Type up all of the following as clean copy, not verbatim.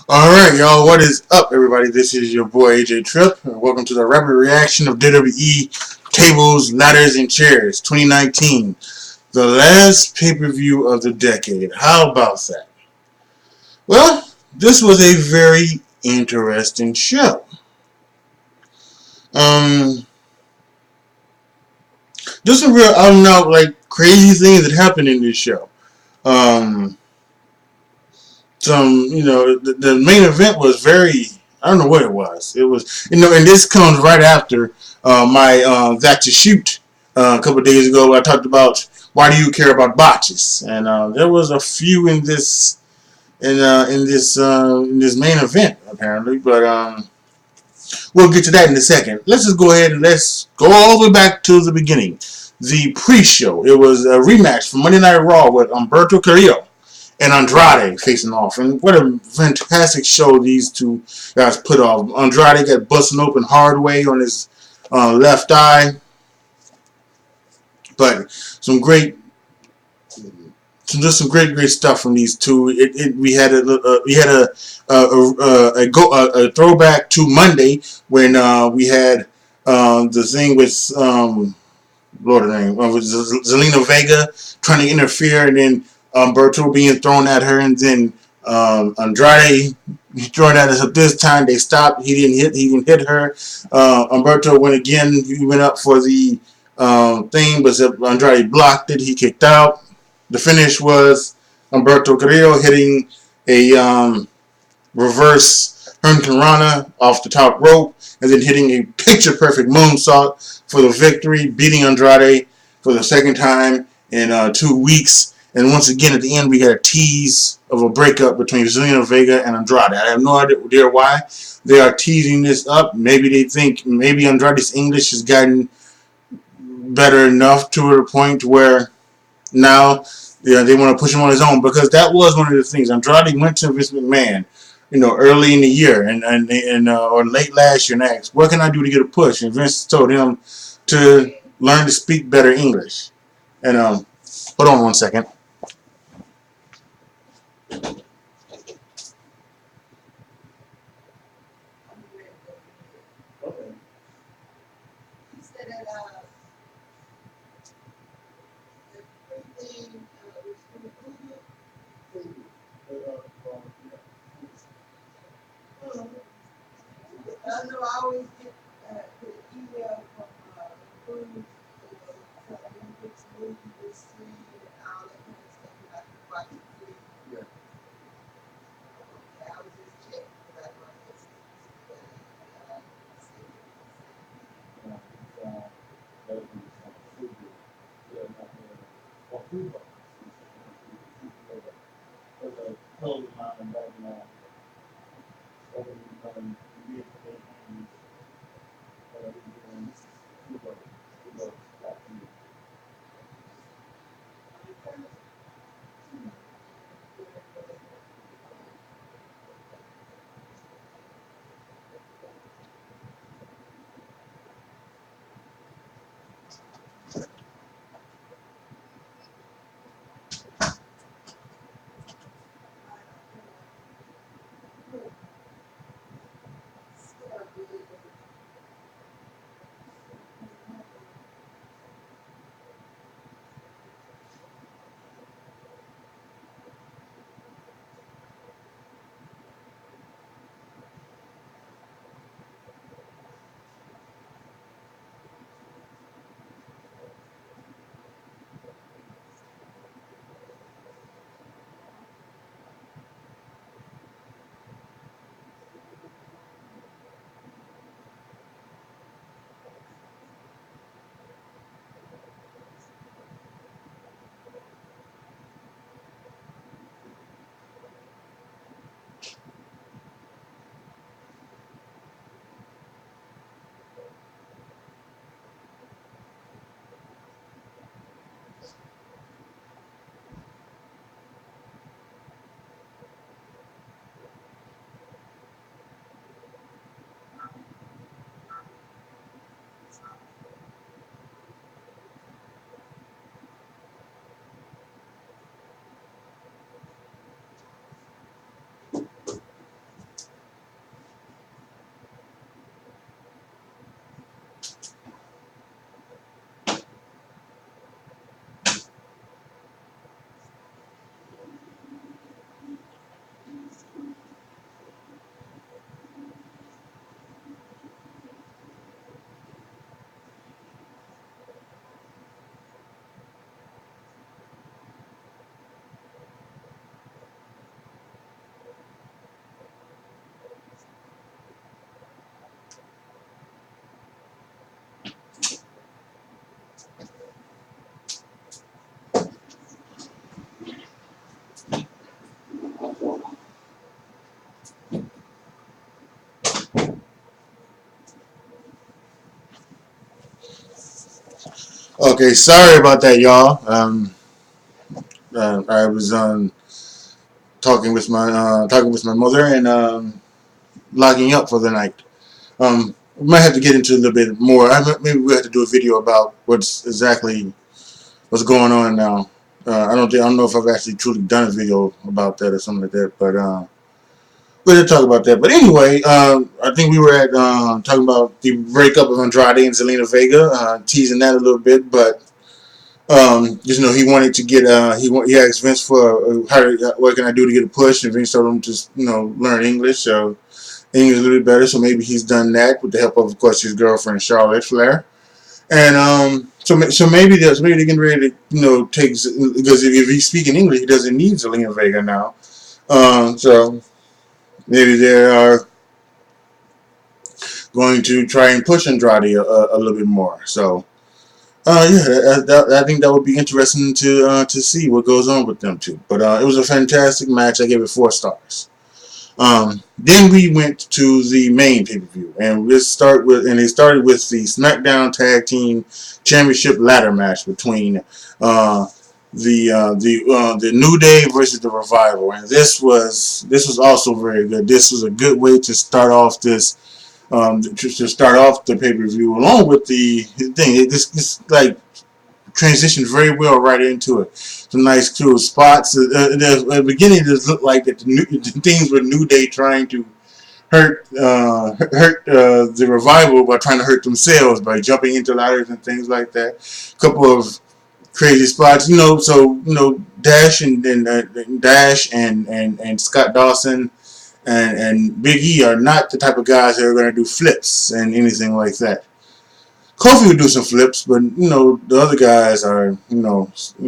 Alright, y'all, what is up, everybody? This is your boy AJ Tripp, and welcome to the rapid reaction of WWE Tables, Ladders, and Chairs 2019, the last pay per view of the decade. How about that? Well, this was a very interesting show. Um, there's some real out and out, like, crazy things that happened in this show. Um, the main event was very, I don't know what it was. It was, and this comes right after my That to Shoot a couple of days ago. I talked about why do you care about botches, and there was a few in this main event apparently, but we'll get to that in a second. Let's just go ahead and let's go all the way back to the beginning. The pre-show. It was a rematch from Monday Night Raw with Humberto Carrillo and Andrade facing off. And what a fantastic show these two guys put off. Andrade got busted open hard way on his left eye. But some great stuff from these two. We had a throwback to Monday when we had the thing with Lord of the Rings, with Zelina Vega trying to interfere, and then Berto being thrown at her, and then Andrade throwing at us. This time they stopped. He didn't hit her. Umberto went again. He went up for the thing, but Andrade blocked it. He kicked out. The finish was Humberto Carrillo hitting a reverse Hurricane Rana off the top rope, and then hitting a picture-perfect moonsault for the victory, beating Andrade for the second time in 2 weeks. And once again, at the end, we had a tease of a breakup between Zelina Vega and Andrade. I have no idea why they are teasing this up. Maybe they think maybe Andrade's English has gotten better enough to a point where now they want to push him on his own, because that was one of the things. Andrade went to Vince McMahon, early in the year and or late last year and asked, "What can I do to get a push?" And Vince told him to learn to speak better English. And hold on 1 second. Okay, sorry about that, y'all. I was talking with my mother and logging up for the night. We might have to get into a little bit more. Maybe we have to do a video about what's going on now. I don't know if I've actually truly done a video about that or something like that, but we'll talk about that. But anyway, I think we were at talking about the breakup of Andrade and Zelina Vega, teasing that a little bit, but. He wanted to get he asked Vince for what can I do to get a push, and Vince told him to learn English, so English a little bit better. So maybe he's done that with the help of course, his girlfriend Charlotte Flair, and so maybe they're getting ready to take because if he's speaking English, he doesn't need Zelina Vega now. So maybe they are going to try and push Andrade a little bit more. So. I think that would be interesting to see what goes on with them two. But it was a fantastic match. I gave it 4 stars. Then we went to the main pay-per-view, and they started with the SmackDown Tag Team Championship ladder match between the New Day versus the Revival, and this was also very good. This was a good way to start off this. To start off the pay-per-view along with the thing. This like transitioned very well right into it. Some nice cool spots. At the beginning, it just looked like that the things with New Day trying to hurt the Revival by trying to hurt themselves by jumping into ladders and things like that. A couple of crazy spots, Dash and Scott Dawson and Big E are not the type of guys that are going to do flips and anything like that. Kofi would do some flips, but the other guys are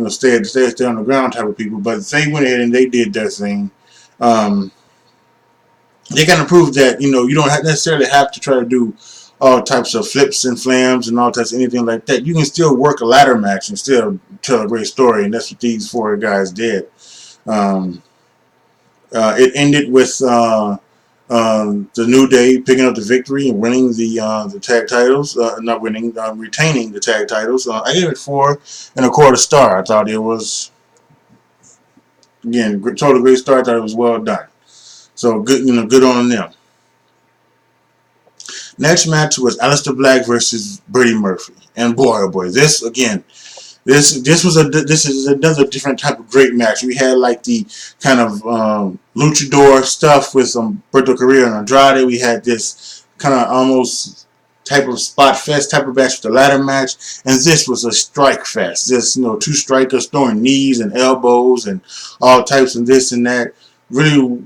stay on the ground type of people. But they went ahead and they did their thing. They kind of proved that you don't necessarily have to try to do all types of flips and flams and all types of anything like that. You can still work a ladder match and still tell a great story, and that's what these 4 guys did. It ended with the New Day picking up the victory and winning the tag titles. Not winning, retaining the tag titles. I gave it 4.25 stars. I thought it was again total great start. I thought it was well done. So good, good on them. Next match was Aleister Black versus Buddy Murphy, and boy, oh boy, this again. This is another different type of great match. We had like the kind of luchador stuff with Humberto Carrillo and Andrade. We had this kind of almost type of spot fest type of match with the ladder match, and this was a strike fest. Just 2 strikers throwing knees and elbows and all types of this and that. Really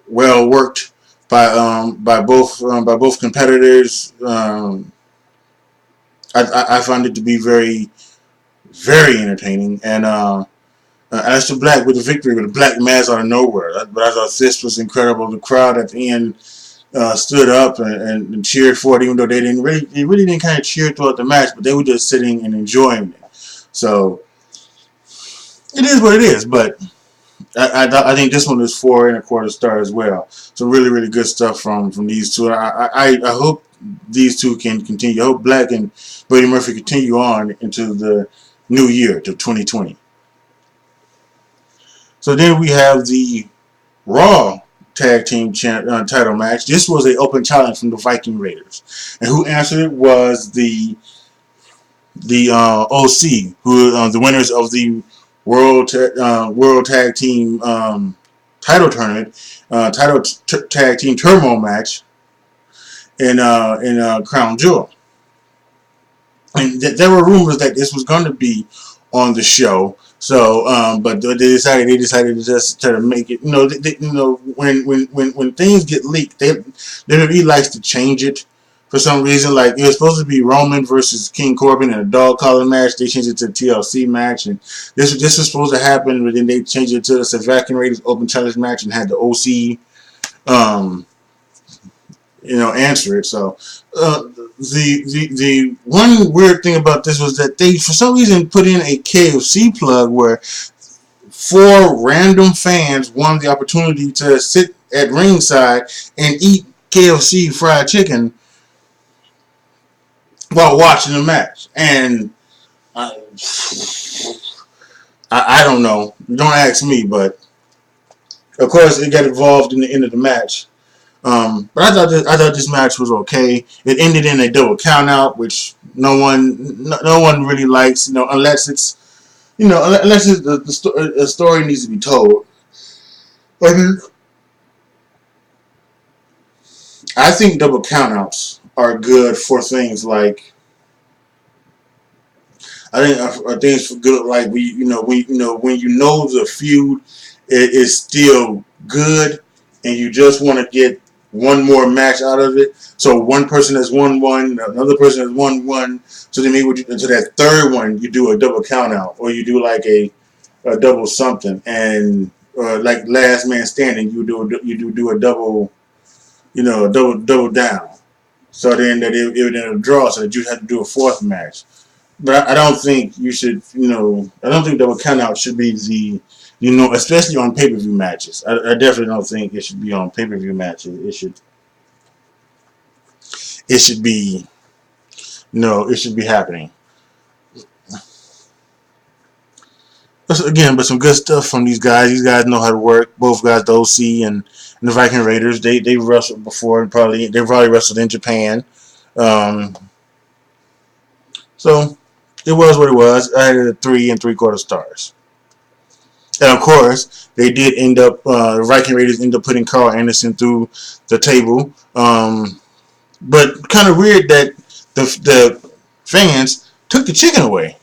well worked by both competitors. I found it to be very, very entertaining, and Aleister Black with the victory with a black mass out of nowhere. But I thought this was incredible. The crowd at the end stood up and cheered for it, even though they really didn't kind of cheer throughout the match, but they were just sitting and enjoying it. So it is what it is, but I think this one is 4.25 stars as well. So really, really good stuff from these two. I hope these two can continue. I hope Black and Buddy Murphy continue on into the new year, to 2020. So then we have the Raw Tag Team title match. This was an open challenge from the Viking Raiders, and who answered it was the OC, who the winners of the World Tag Team title tournament, tag team turmoil match in Crown Jewel. And there were rumors that this was going to be on the show. So, but they decided to just try to make it. When things get leaked, WWE likes to change it for some reason. Like it was supposed to be Roman versus King Corbin in a dog collar match. They changed it to a TLC match, and this was supposed to happen, but then they changed it to the Viking Raiders Open Challenge match and had the OC, answer it. So, the one weird thing about this was that they, for some reason, put in a KFC plug where 4 random fans won the opportunity to sit at ringside and eat KFC fried chicken while watching the match. And I, I don't know. Don't ask me, but of course it got involved in the end of the match. But I thought this match was okay. It ended in a double countout, which no one really likes. Unless it's unless it's the story needs to be told. I think double countouts are good for things like I think it's good like when the feud is still good and you just want to get one more match out of it. So one person has won one, another person has won one. So then maybe to that third one you do a double count out or you do like a double something and like last man standing you do a double double down. So then that it would end up draw so that you have to do a fourth match. But I don't think you should, I don't think double countout should be especially on pay per view matches. I definitely don't think it should be on pay per view matches. It should be, no, it should be happening. Again, but some good stuff from these guys. These guys know how to work. Both guys, the OC and the Viking Raiders, they wrestled before and they probably wrestled in Japan. Um, so it was what it was. I had it at 3 3/4 stars. And of course, they did end up, the Viking Raiders end up putting Carl Anderson through the table. But kind of weird that the fans took the chicken away.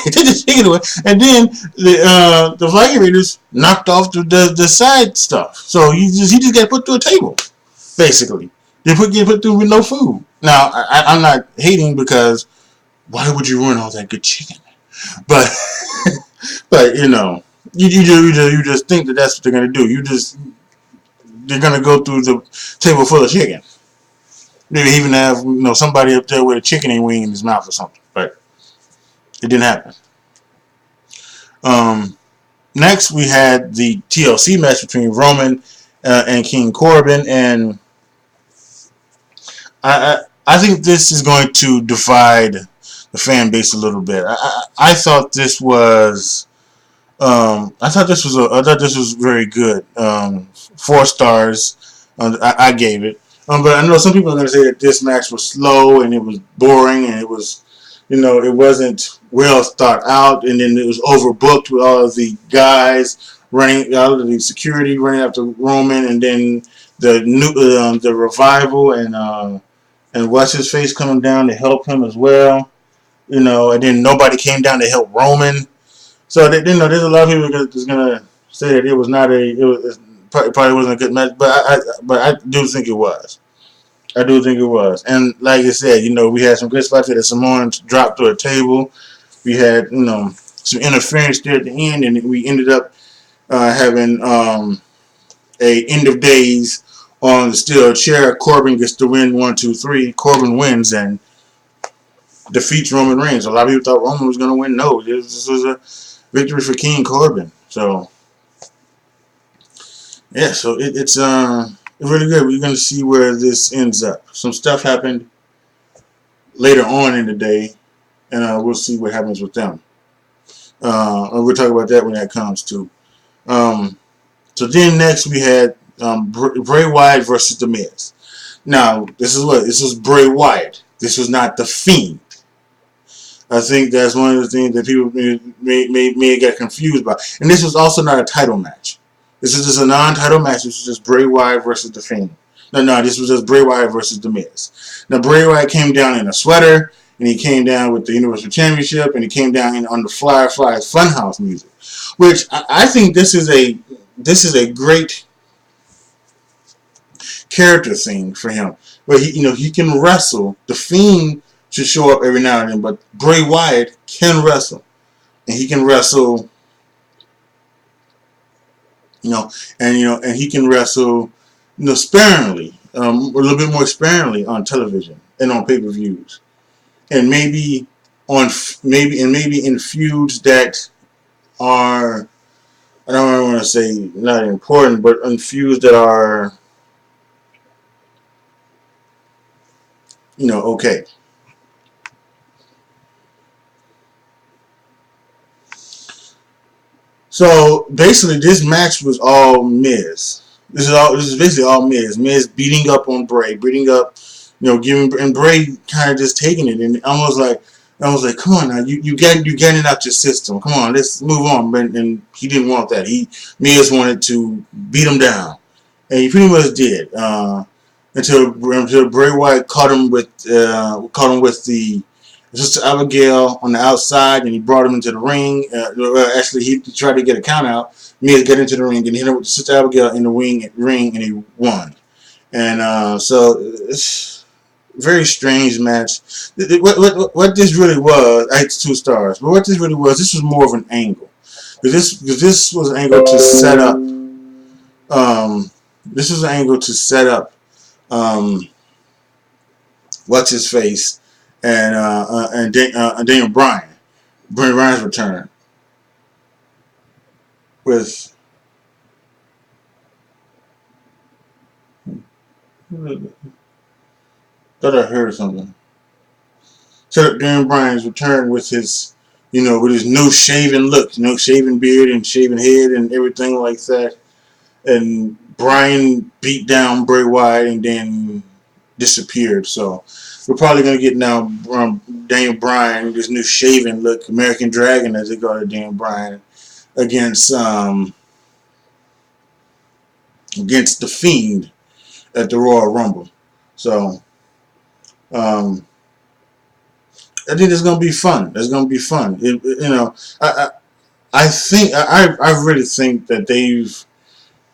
They took the chicken away, and then the Viking Raiders knocked off the side stuff. So he just got put through a table, basically. They get put through with no food. Now I'm not hating because why would you ruin all that good chicken? But but you just think that that's what they're gonna do. They're gonna go through the table full of chicken. Maybe even have somebody up there with a chicken wing in his mouth or something. But it didn't happen. Um, Next we had the TLC match between Roman and King Corbin, and I think this is going to divide the fan base a little bit. I thought this was I thought this was very good. 4 stars. I gave it. But I know some people are going to say that this match was slow and it was boring and it was, it wasn't well thought out and then it was overbooked with all of the guys running, all of the security running after Roman and then the revival and what's his face coming down to help him as well. And then nobody came down to help Roman. So there's a lot of people that's gonna say that it was not it probably wasn't a good match, but I do think it was. I do think it was, and like I said, we had some good spots that Samoans dropped to a table. We had some interference there at the end, and we ended up having a end of days on the steel chair. Corbin gets to win 1 2 3. Corbin wins and defeats Roman Reigns. A lot of people thought Roman was going to win. No, this was a victory for King Corbin. So yeah, so it's really good. We're gonna see where this ends up. Some stuff happened later on in the day, and we'll see what happens with them. And we'll talk about that when that comes to. Um, so then next we had Bray Wyatt versus The Miz. Now this was Bray Wyatt. This was not the Fiend. I think that's one of the things that people may get confused about. And this was also not a title match. This is just a non-title match. This was just Bray Wyatt versus The Fiend. No, this was just Bray Wyatt versus The Miz. Now, Bray Wyatt came down in a sweater, and he came down with the Universal Championship, and he came down on the Fly Funhouse music, which I think this is a great character thing for him. But he can wrestle. The Fiend should show up every now and then, but Bray Wyatt can wrestle, and he can wrestle. And he can wrestle, sparingly, a little bit more sparingly on television and on pay-per-views, and maybe in feuds that are, I don't want to say not important, but in feuds that are, okay. So basically, this match was all Miz. This is basically all Miz. Miz beating up on Bray, beating up, giving and Bray kind of just taking it and I was like, come on now, you getting it out your system. Come on, let's move on. And he didn't want that. Miz wanted to beat him down, and he pretty much did. Until Bray Wyatt caught him with the Sister Abigail on the outside, and he brought him into the ring. Actually, he tried to get a count out. Miz got into the ring and hit him with Sister Abigail in the ring, and he won. And so it's a very strange match. What this really was, I hate 2 stars, but what this really was, this was more of an angle. Because this was an angle to set up. This was an angle to set up. What's his face, and Daniel Bryan, Bryan's return with. Thought I heard something. Set up Daniel Bryan's return with his, with his no shaven look, shaven beard and shaven head and everything like that. And Bryan beat down Bray Wyatt and then disappeared. So we're probably going to get now Daniel Bryan, this new shaven look, American Dragon as they call it, Daniel Bryan, against the Fiend at the Royal Rumble. So I think it's going to be fun. It's going to be fun. I really think that they've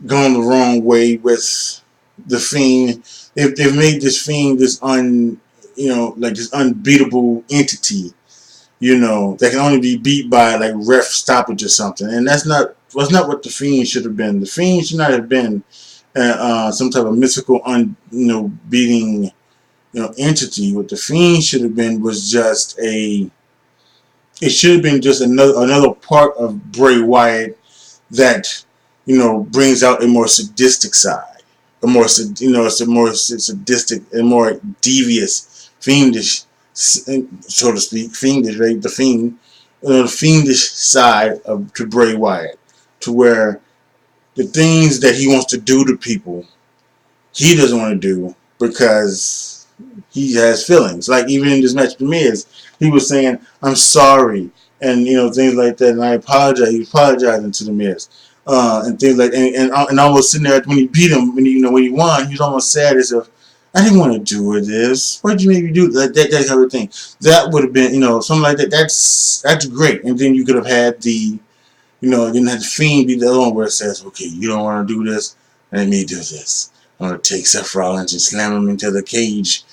gone the wrong way with the Fiend. They've made this Fiend this this unbeatable entity, that can only be beat by like ref stoppage or something, and that's not what the Fiend should have been. The Fiend should not have been some type of mythical beating entity. What the Fiend should have been was just it should have been just another part of Bray Wyatt that brings out a more sadistic side, it's a more sadistic and more devious, fiendish, so to speak, fiendish, right? The Fiend, the fiendish side to Bray Wyatt, to where the things that he wants to do to people, he doesn't want to do because he has feelings. Like even in this match with Miz, he was saying, "I'm sorry," and things like that. And I apologize. He was apologizing to the Miz, and things like and almost sitting there when he beat him, when he won, he was almost sad as if, "I didn't want to do this. Why'd you make me do that kind of thing?" That would have been something like that. That's great. And then you could have had then have the Fiend be the other one where it says, "Okay, you don't want to do this, let me do this. I'm going to take Seth Rollins and slam him into the cage,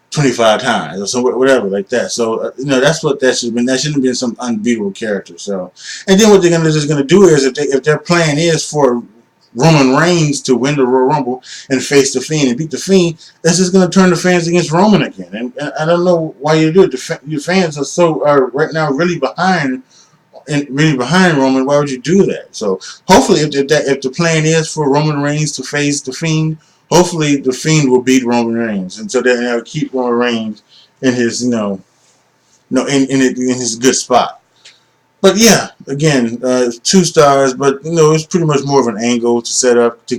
25 times," or so, whatever, like that. So, that's what that should have been. That shouldn't have been some unbeatable character. So, and then what they're just going to do is, if their plan is for Roman Reigns to win the Royal Rumble and face the Fiend and beat the Fiend, that's just going to turn the fans against Roman again. And I don't know why you do it. Your fans are right now really behind Roman. Why would you do that? So hopefully, if the plan is for Roman Reigns to face the Fiend, hopefully the Fiend will beat Roman Reigns, and so they'll keep Roman Reigns in his in his good spot. But yeah, again, 2 stars, but it's pretty much more of an angle to set up the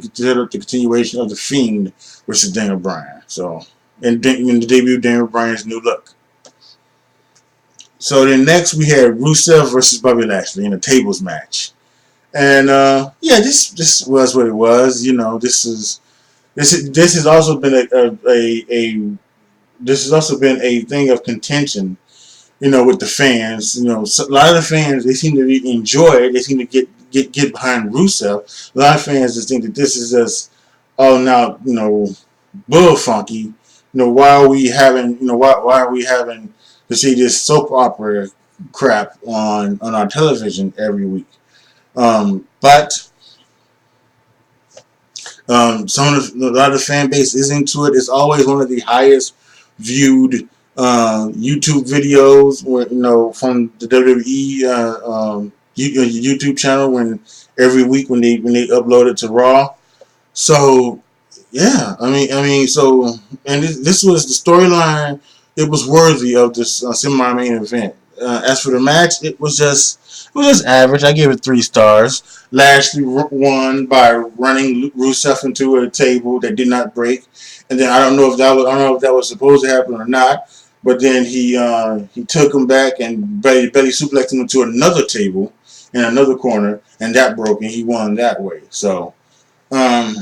continuation of the Fiend versus Daniel Bryan. So and the debut of Daniel Bryan's new look. So then next we had Rusev versus Bobby Lashley in a tables match, and this was what it was. This has also been a thing of contention. With the fans. So a lot of the fans, they seem to enjoy it. They seem to get behind Rusev. A lot of fans just think that this is just now bull funky. Why are we having why are we having to see this soap opera crap on our television every week? But a lot of the fan base is into it. It's always one of the highest viewed YouTube videos, from the WWE YouTube channel every week when they upload it to Raw. So yeah, so and this was the storyline. It was worthy of this semi-main event. as for the match, it was just average. I gave it 3 stars. Lashley won by running Rusev into a table that did not break, and then I don't know if that was supposed to happen or not. But then he took him back and belly suplexed him into another table in another corner, and that broke, and he won that way. So um,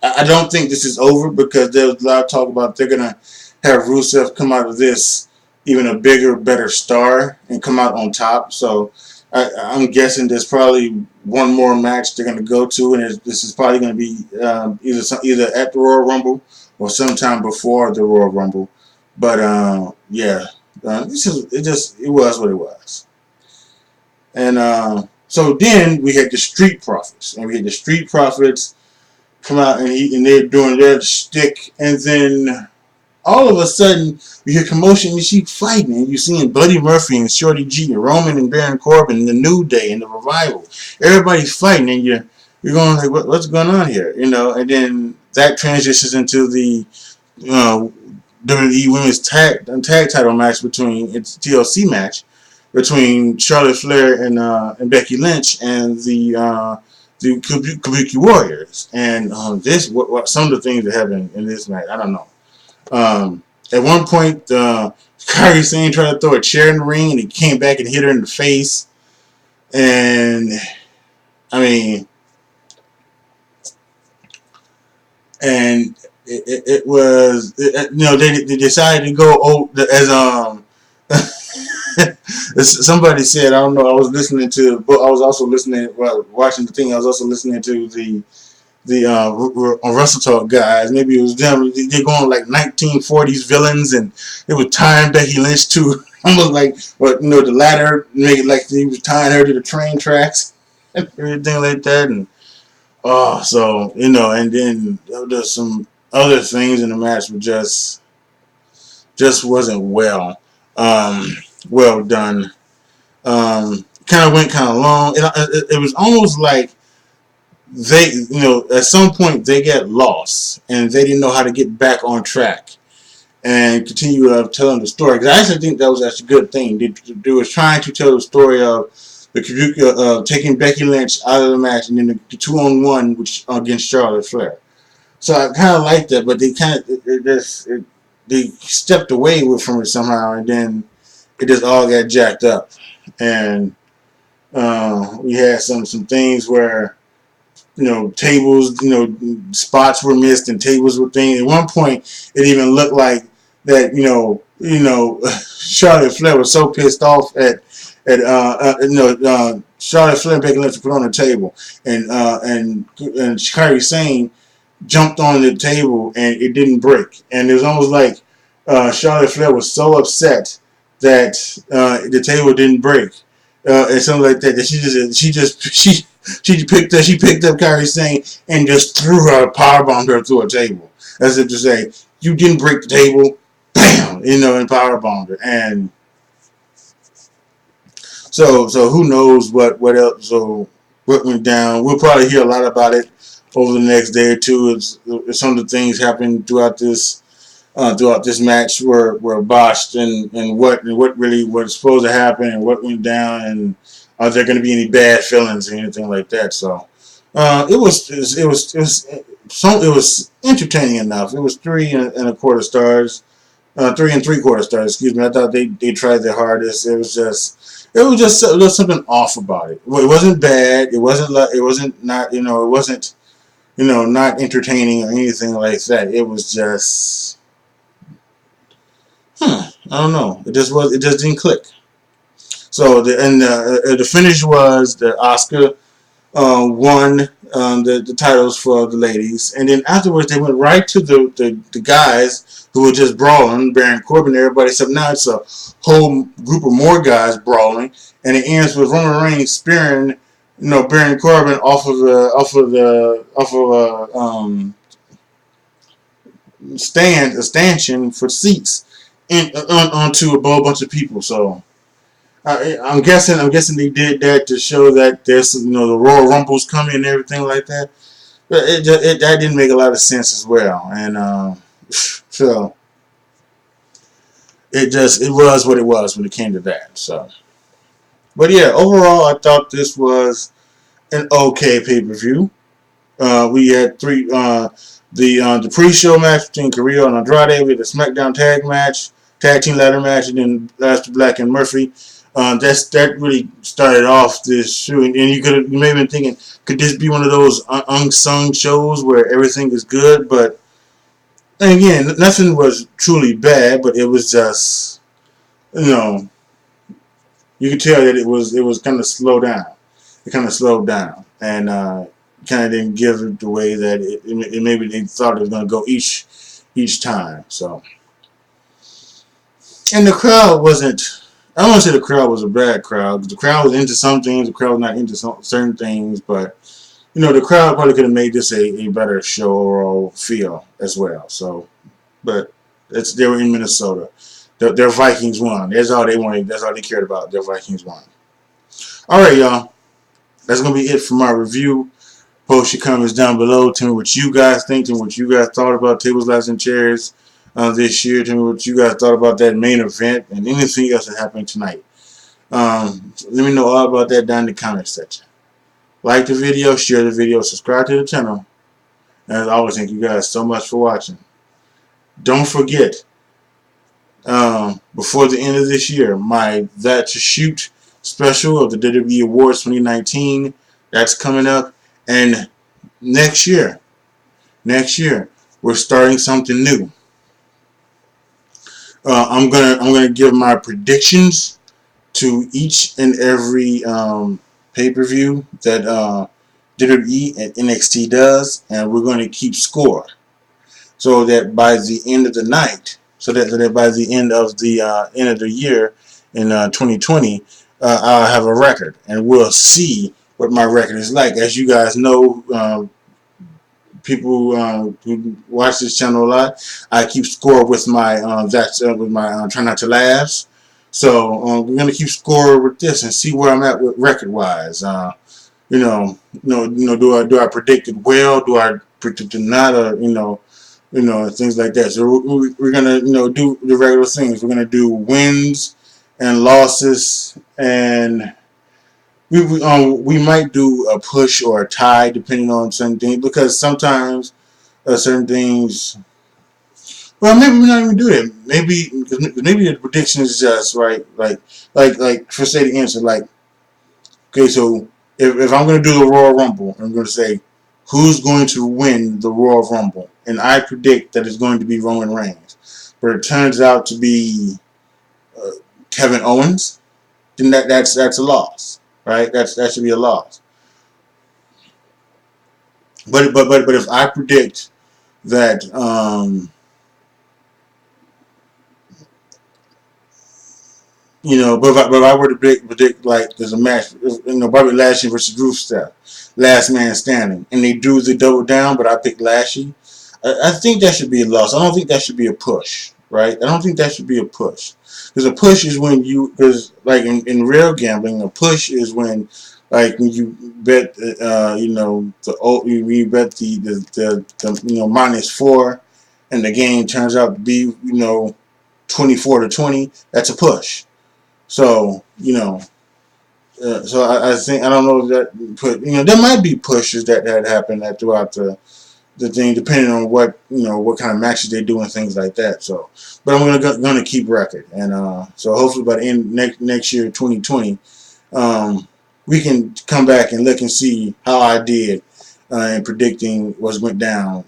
I don't think this is over because there's a lot of talk about they're gonna have Rusev come out of this even a bigger, better star and come out on top. So I'm guessing there's probably one more match they're gonna go to, and this is probably gonna be either at the Royal Rumble or sometime before the Royal Rumble. But yeah, it was what it was. And so then we had the Street Profits, and we had the Street Profits come out and they're doing their shtick, and then all of a sudden you hear commotion. You see fighting, and you're seeing Buddy Murphy and Shorty G, and Roman and Baron Corbin, and the New Day and the Revival. Everybody's fighting, and you're going like, what's going on here, And then that transitions into the uh, WWE Women's tag title match between it's TLC match between Charlotte Flair and Becky Lynch and the Kabuki Warriors. And what some of the things that happened in this match, I don't know. At one point, Kairi Sane tried to throw a chair in the ring, and he came back and hit her in the face. And I mean, and it was they decided to go as somebody said. I don't know. I was listening to, but I was also listening while watching the thing. I was also listening to the Russell Talk guys. Maybe it was them. They're going like 1940s villains, and it was tying Becky Lynch to almost like the ladder, make it like he was tying her to the train tracks and everything like that. And and then there's some other things in the match were just wasn't well done. Kind of went kind of long. It was almost like they, at some point they get lost and they didn't know how to get back on track and continue telling the story. Because I actually think that was actually a good thing. They was trying to tell the story of the taking Becky Lynch out of the match and then the 2-on-1 which against Charlotte Flair. So I kind of liked that, but they they stepped away from it somehow, and then it just all got jacked up, and we had some things where tables, spots were missed and tables were things. At one point, it even looked like that, Charlotte Flair was so pissed off at Charlotte Flair begging Lynch to put on the table, and Kairi Sane jumped on the table and it didn't break, and it was almost like Charlotte Flair was so upset that the table didn't break, and something like that. That she picked up Kairi Sane and just threw her, powerbombed her through a table, as if to say, "You didn't break the table, bam," and powerbombed her. And so who knows what else? So what went down? We'll probably hear a lot about it over the next day or two. Some of the things happened throughout this match were botched, and what really was supposed to happen and what went down, and are there going to be any bad feelings or anything like that? So it was entertaining enough. It was 3.25 stars, 3.75 stars. Excuse me. I thought they tried their hardest. It was just there was something off about it. It wasn't bad. It wasn't not entertaining or anything like that. It was just I don't know. It just didn't click. So the finish was that Asuka won the titles for the ladies, and then afterwards they went right to the guys who were just brawling, Baron Corbin, everybody. Except now it's a whole group of more guys brawling, and it ends with Roman Reigns spearing Baron Corbin off of a stanchion for seats onto a whole bunch of people. So I'm guessing they did that to show that there's the Royal Rumble's coming and everything like that. But that didn't make a lot of sense as well. And so it was what it was when it came to that. So, but yeah, overall, I thought this was an okay pay per view. We had the pre-show match between Carrillo and Andrade. We had the SmackDown tag team ladder match, and then Aleister Black and Murphy. That really started off this show, and you may have been thinking, could this be one of those unsung shows where everything is good? But again, nothing was truly bad, but it was just, you know, you could tell that it was kind of slow down. It kind of slowed down, and kind of didn't give it the way that it maybe they thought it was going to go each time. So, and the crowd wasn't. I don't want to say the crowd was a bad crowd. The crowd was into some things. The crowd was not into certain things. But the crowd probably could have made this a better show or feel as well. So, but they were in Minnesota. Their Vikings won. That's all they wanted. That's all they cared about. Their Vikings won. All right, y'all. That's gonna be it for my review. Post your comments down below. Tell me what you guys think. Tell me what you guys thought about tables, ladders, and chairs this year. Tell me what you guys thought about that main event and anything else that happened tonight. Let me know all about that down in the comment section. Like the video, share the video, subscribe to the channel. And as always, thank you guys so much for watching. Don't forget, before the end of this year, my That to Shoot special of the WWE Awards 2019, that's coming up. And next year, we're starting something new. I'm gonna give my predictions to each and every pay-per-view that WWE and NXT does, and we're going to keep score so that by the end of the night, so that by the end of the year in 2020, I'll have a record, and we'll see what my record is like. As you guys know, people who watch this channel a lot, I keep score with my try not to laugh. So we're gonna keep score with this and see where I'm at with record wise. Do I predict it well? Do I predict it not? Or things like that. So we're gonna do the regular things. We're gonna do wins and losses, and we might do a push or a tie depending on certain things, because sometimes certain things. Well, maybe we not even do that. Maybe the prediction is just right. Like for say the answer. Like, okay, so if I'm going to do the Royal Rumble, I'm going to say who's going to win the Royal Rumble, and I predict that it's going to be Roman Reigns, but it turns out to be Kevin Owens, then that's a loss, right? That should be a loss. But if I predict that but if I were to predict like there's a match, Bobby Lashley versus Rusev, last man standing, and they do the double down, but I picked Lashley, I think that should be a loss. I don't think that should be a push, right? I don't think that should be a push, because a push is because like in real gambling, a push is when you bet you bet the -4, and the game turns out to be 24-20. That's a push. So so I think I don't know if that there might be pushes that happen throughout the thing, depending on what kind of matches they do and things like that. So, but I'm gonna keep record, and so hopefully by the end next year 2020, we can come back and look and see how I did in predicting what went down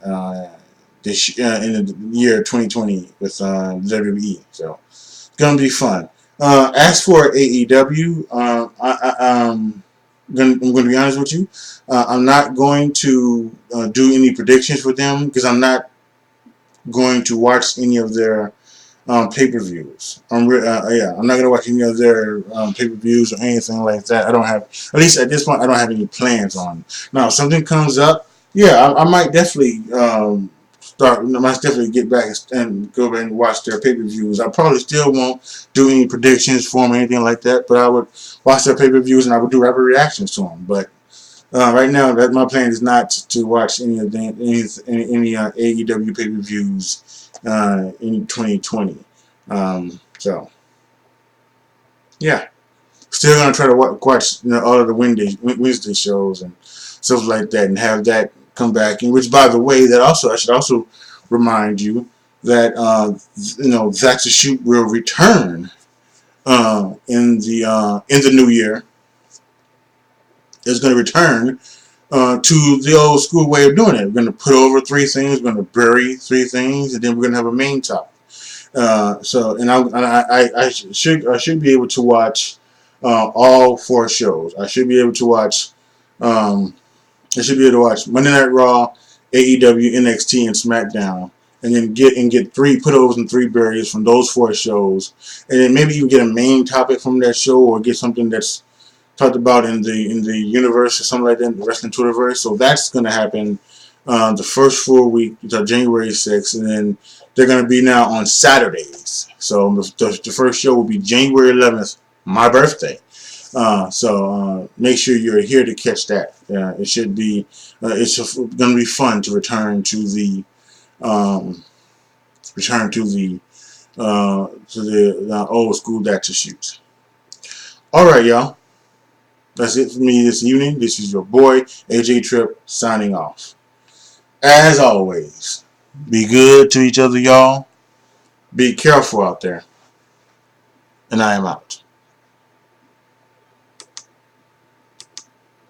this in the year 2020 with WWE. So it's gonna be fun. As for AEW, I'm going to be honest with you. I'm not going to do any predictions for them, because I'm not going to watch any of their pay-per-views. I'm not going to watch any of their pay-per-views or anything like that. I don't have, at least at this point, I don't have any plans on. Now, if something comes up, yeah, I might definitely get back and go back and watch their pay-per-views. I probably still won't do any predictions for them or anything like that, but I would watch their pay-per-views and I would do rapid reactions to them. But right now, my plan is not to watch any AEW pay-per-views in 2020. So yeah, still gonna try to watch all of the Wednesday shows and stuff like that, and have that come back. And which, by the way, that also I should also remind you that That's a Shoot will return in the new year. It's going to return to the old school way of doing it. We're going to put over three things, we're going to bury three things, and then we're going to have a main topic. I should be able to watch all four shows. Um, I should be able to watch Monday Night Raw, AEW, NXT, and SmackDown, and then get three putovers and three buries from those four shows, and then maybe even get a main topic from that show, or get something that's talked about in the universe or something like that, in the wrestling Twitterverse. So that's going to happen the first full week until January 6th, and then they're going to be now on Saturdays. So the first show will be January 11th, my birthday. Make sure you're here to catch that. It should be it's going to be fun to um, return to the old school That's a Shoot. All right, y'all. That's it for me this evening. This is your boy AJ Tripp signing off. As always, be good to each other, y'all. Be careful out there. And I am out.